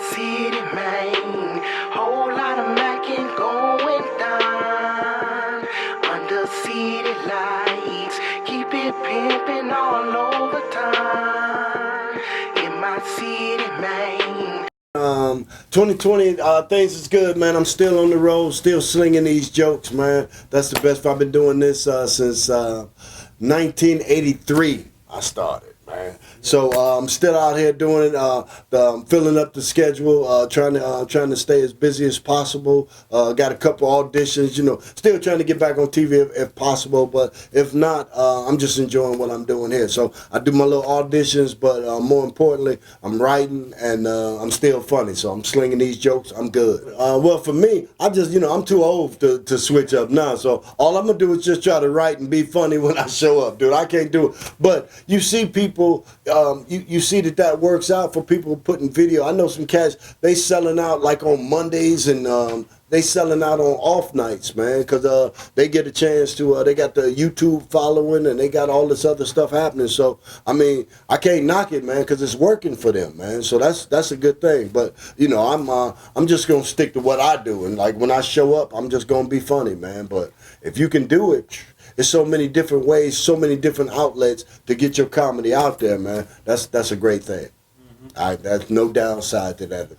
city, man. Whole lot of macking going down under city lights. Keep it pimping all over town in my city, man. 2020, things is good, man. I'm still on the road, still slinging these jokes, man. That's the best. I've been doing this since 1983. I started, man. So I'm still out here doing it, filling up the schedule, trying to stay as busy as possible. Got a couple auditions, still trying to get back on TV if possible. But if not, I'm just enjoying what I'm doing here. So I do my little auditions, but more importantly, I'm writing and I'm still funny. So I'm slinging these jokes. I'm good. Well, for me, I'm too old to switch up now. So all I'm gonna do is just try to write and be funny when I show up, dude. I can't do it. But you see people. You see that works out for people putting video. I know some cats, they selling out like on Mondays and they selling out on off nights, man, because they get a chance to, they got the YouTube following and they got all this other stuff happening. So, I mean, I can't knock it, man, because it's working for them, man. So that's a good thing. But, I'm just going to stick to what I do. And like when I show up, I'm just going to be funny, man. But if you can do it, there's so many different ways, so many different outlets to get your comedy out there, man. That's a great thing. Mm-hmm. That's no downside to that.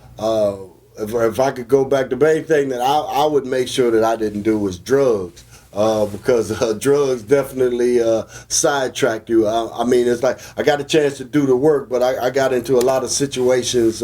If I could go back, the main thing that I would make sure that I didn't do was drugs. Because drugs definitely sidetrack you. I mean, it's like I got a chance to do the work, but I got into a lot of situations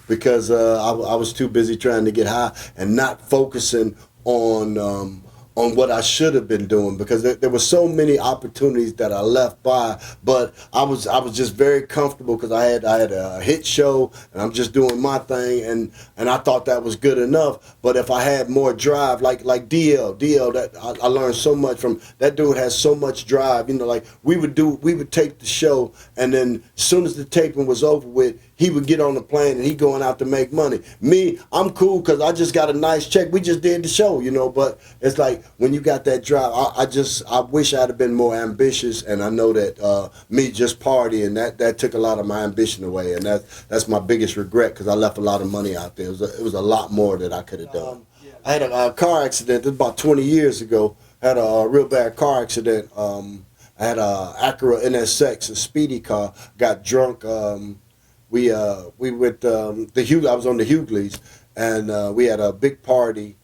because I was too busy trying to get high and not focusing on what I should have been doing, because there were so many opportunities that I left by, but I was just very comfortable because I had a hit show and I'm just doing my thing, and I thought that was good enough. But if I had more drive, like DL, that I learned so much from that dude. Has so much drive, like we would tape the show, and then as soon as the taping was over with, he would get on the plane and he going out to make money. Me, I'm cool because I just got a nice check. We just did the show, but it's like when you got that drive, I wish I'd have been more ambitious, and I know that me just partying, that took a lot of my ambition away, and that's my biggest regret because I left a lot of money out there. It was a lot more that I could have done. I had a car accident. This was about 20 years ago. I had a real bad car accident. I had a Acura NSX, a speedy car. Got drunk. We went I was on the Hughleys, and we had a big party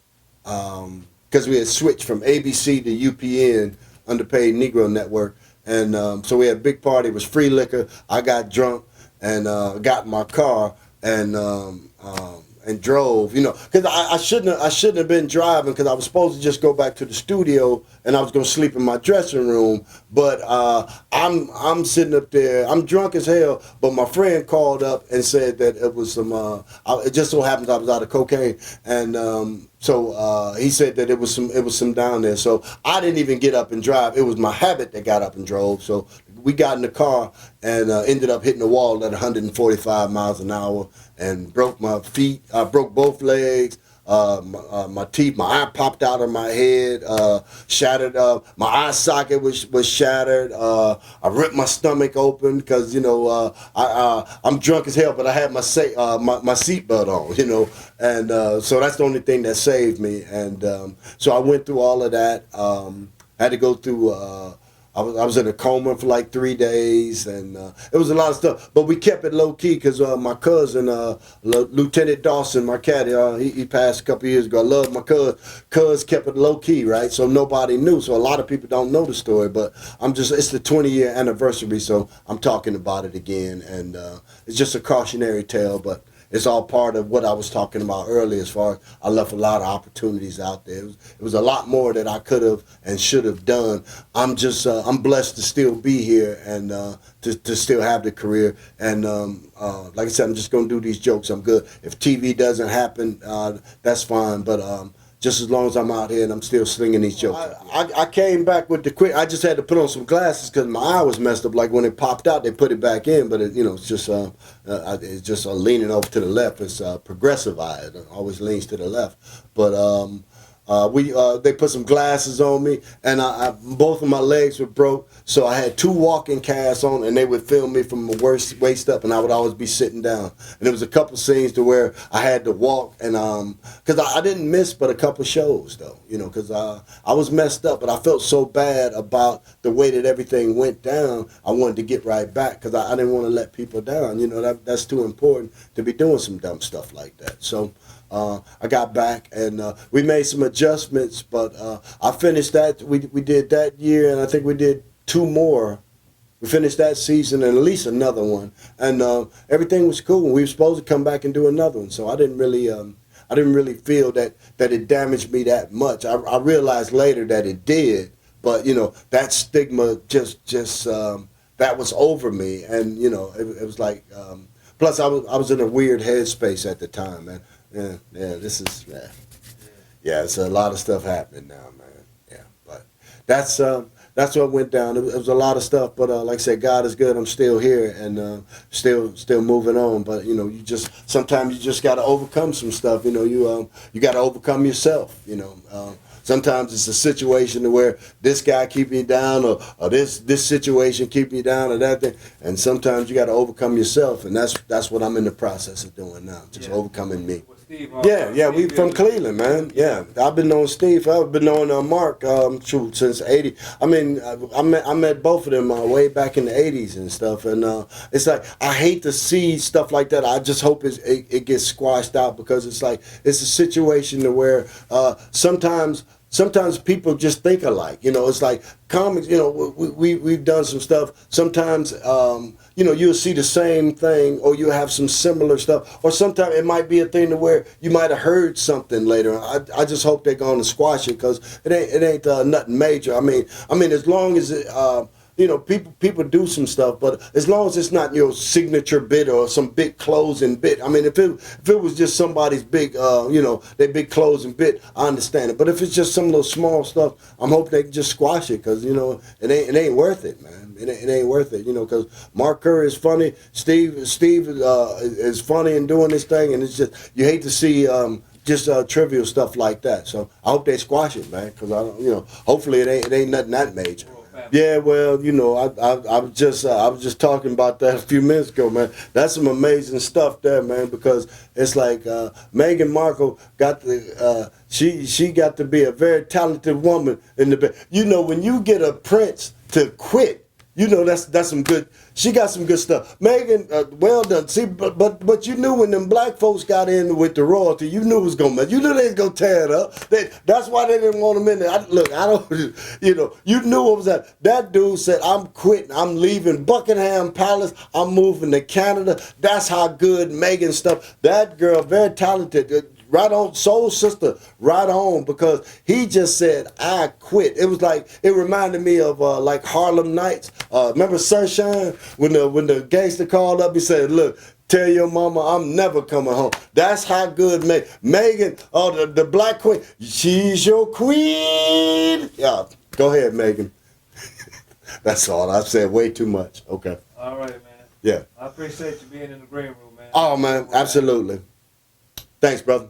because we had switched from ABC to UPN, Underpaid Negro Network, and so we had a big party. It was free liquor. I got drunk and got in my car and drove, because I shouldn't have been driving, because I was supposed to just go back to the studio and I was gonna sleep in my dressing room. But I'm sitting up there, I'm drunk as hell. But my friend called up and said that it was some. It just so happens I was out of cocaine, and so he said that it was some down there. So I didn't even get up and drive. It was my habit that got up and drove. So we got in the car and ended up hitting the wall at 145 miles an hour and broke my feet. I broke both legs. My teeth, my eye popped out of my head, shattered. My eye socket was shattered. I ripped my stomach open because I'm drunk as hell, but I had my seatbelt on, and so that's the only thing that saved me. And so I went through all of that. Had to go through. I was in a coma for like 3 days, and it was a lot of stuff. But we kept it low key because my cousin, Lieutenant Dawson, my caddy, he passed a couple years ago. I love my cousin. Cuz kept it low key, right? So nobody knew. So a lot of people don't know the story. But it's the 20-year anniversary, so I'm talking about it again. And it's just a cautionary tale, but it's all part of what I was talking about earlier. As far as I left a lot of opportunities out there. It was a lot more that I could have and should have done. I'm just I'm blessed to still be here and to still have the career. And like I said, I'm just gonna do these jokes. I'm good. If TV doesn't happen, that's fine. But just as long as I'm out here and I'm still slinging these jokes. I came back with the quick. I just had to put on some glasses because my eye was messed up. Like when it popped out, they put it back in, but it's just leaning over to the left. It's a progressive eye. It always leans to the left. But They put some glasses on me, and both of my legs were broke, so I had 2 walking casts on, and they would film me from the waist up, and I would always be sitting down. And there was a couple scenes to where I had to walk, and because I didn't miss but a couple shows though, because I was messed up, but I felt so bad about the way that everything went down. I wanted to get right back because I didn't want to let people down. That's too important to be doing some dumb stuff like that. So. I got back and we made some adjustments, but I finished that. We did that year, and I think we did 2 more. We finished that season and at least another one, and everything was cool. We were supposed to come back and do another one, so I didn't really feel that it damaged me that much. I realized later that it did, but that stigma just that was over me, and it was like. Plus, I was in a weird headspace at the time, man. Yeah, it's a lot of stuff happening now, man. Yeah, but that's what went down. It was a lot of stuff, but like I said, God is good. I'm still here and still moving on. But sometimes you just got to overcome some stuff. You got to overcome yourself. Sometimes it's a situation where this guy keep me down, or this situation keep me down, or that thing. And sometimes you got to overcome yourself, and that's what I'm in the process of doing now, just overcoming me. Steve, We from Cleveland, man. Yeah, I've been knowing Steve. I've been knowing Mark since '80. I mean, I met both of them way back in the '80s and stuff. And it's like I hate to see stuff like that. I just hope it gets squashed out, because it's like it's a situation to where sometimes people just think alike. It's like comics. We've done some stuff. Sometimes you'll see the same thing, or you'll have some similar stuff, or sometimes it might be a thing to where you might have heard something later. I just hope they're going to squash it, because it ain't nothing major. I mean, as long as it. People do some stuff, but as long as it's not your signature bit or some big closing bit. I mean, if it was just somebody's big, their big closing bit, I understand it. But if it's just some little small stuff, I'm hoping they can just squash it, because it ain't worth it, man. It ain't worth it, because Mark Curry is funny, Steve is funny and doing this thing, and it's just you hate to see. Just trivial stuff like that. So I hope they squash it, man, because hopefully it ain't nothing that major. Yeah, well, I was just talking about that a few minutes ago, man. That's some amazing stuff there, man, because it's like Meagan Markle got she got to be a very talented woman in the bed. When you get a prince to quit, that's some good. She got some good stuff. Meagan, well done. See, but you knew when them black folks got in with the royalty, you knew it was gonna. You knew they was gonna tear it up. That's why they didn't want them in there. You knew what was that. That dude said, "I'm quitting. I'm leaving Buckingham Palace. I'm moving to Canada." That's how good Meagan stuff. That girl, very talented. Right on, soul sister, right on, because he just said, "I quit." It was like, it reminded me of like Harlem Nights. Remember Sunshine? When the gangster called up, he said, "Look, tell your mama I'm never coming home." That's how good Meagan, the black queen, she's your queen. Yeah, go ahead, Meagan. That's all. I've said way too much. Okay. All right, man. Yeah. I appreciate you being in the green room, man. Oh, man, absolutely. Thanks, brother.